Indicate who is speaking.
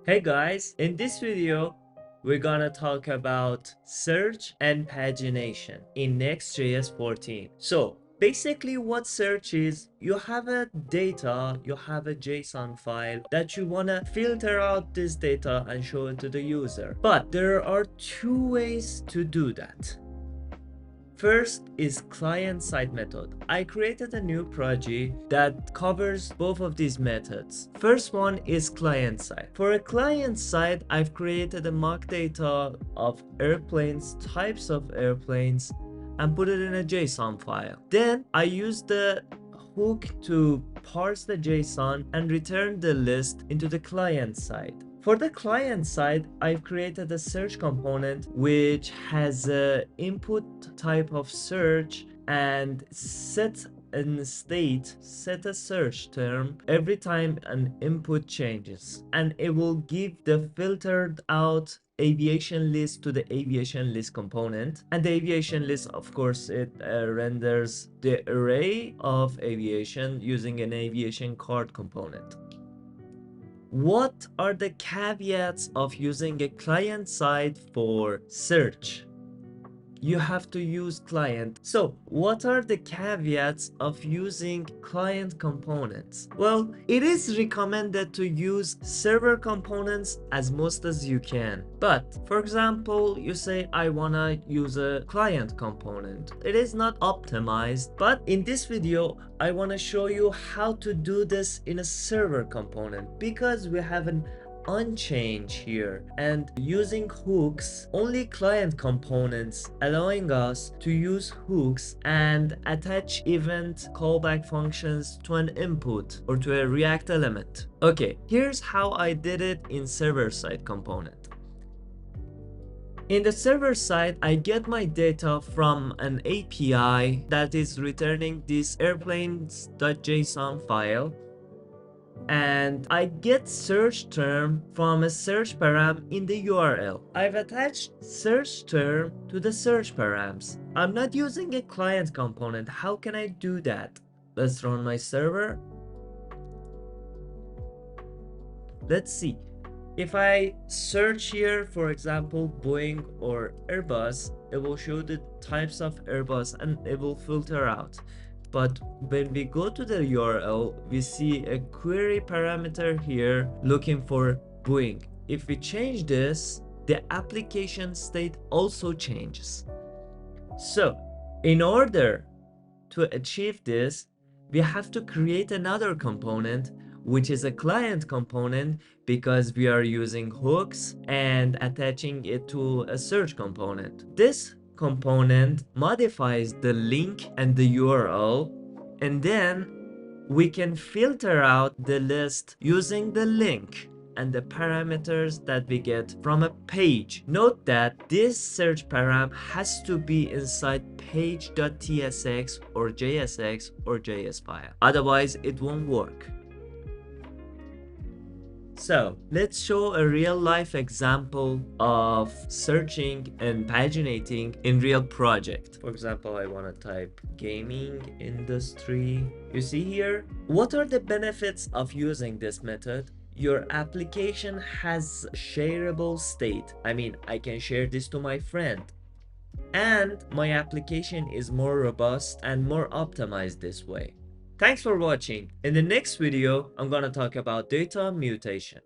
Speaker 1: Hey guys, in this video, we're gonna talk about search and pagination in NextJS 14. So basically what search is, you have a data, you have a JSON file that you wanna filter out this data and show it to the user. But there are two ways to do that. First is client-side method. I created a new project that covers both of these methods. First one is client-side. For a client-side, I've created a mock data of airplanes, types of airplanes, and put it in a JSON file. Then I use the hook to parse the JSON and return the list into the client side. For the client side, I've created a search component which has a input type of search and set a search term every time an input changes, and it will give the filtered out aviation list to the aviation list component. And the aviation list, of course, it renders the array of aviation using an aviation card component. What are the caveats of using a client side for search? You have to use client. So what are the caveats of using client components? Well, it is recommended to use server components as most as you can. But for example, you say I wanna use a client component. It is not optimized, but in this video, I wanna show you how to do this in a server component, because we have an unchange here, and using hooks, only client components, allowing us to use hooks and attach event callback functions to an input or to a React element. Okay, here's how I did it in server-side component. In the server side, I get my data from an API that is returning this airplanes.json file, and I get search term from a search param in the URL. I've attached search term to the search params. I'm not using a client component. How can I do that? Let's run my server. Let's see. If I search here, for example, Boeing or Airbus, it will show the types of Airbus and it will filter out. But when we go to the URL, we see a query parameter here looking for Boeing. If we change this, the application state also changes. So in order to achieve this, we have to create another component, which is a client component, because we are using hooks and attaching it to a search component. This component modifies the link and the URL, and then we can filter out the list using the link and the parameters that we get from a page. Note that this search param has to be inside page.tsx or JSX or JS file. Otherwise, it won't work. So let's show a real life example of searching and paginating in real project. For example, I want to type gaming industry. You see here, what are the benefits of using this method? Your application has shareable state. I mean, I can share this to my friend. And my application is more robust and more optimized this way. Thanks for watching. In the next video, I'm gonna talk about data mutation.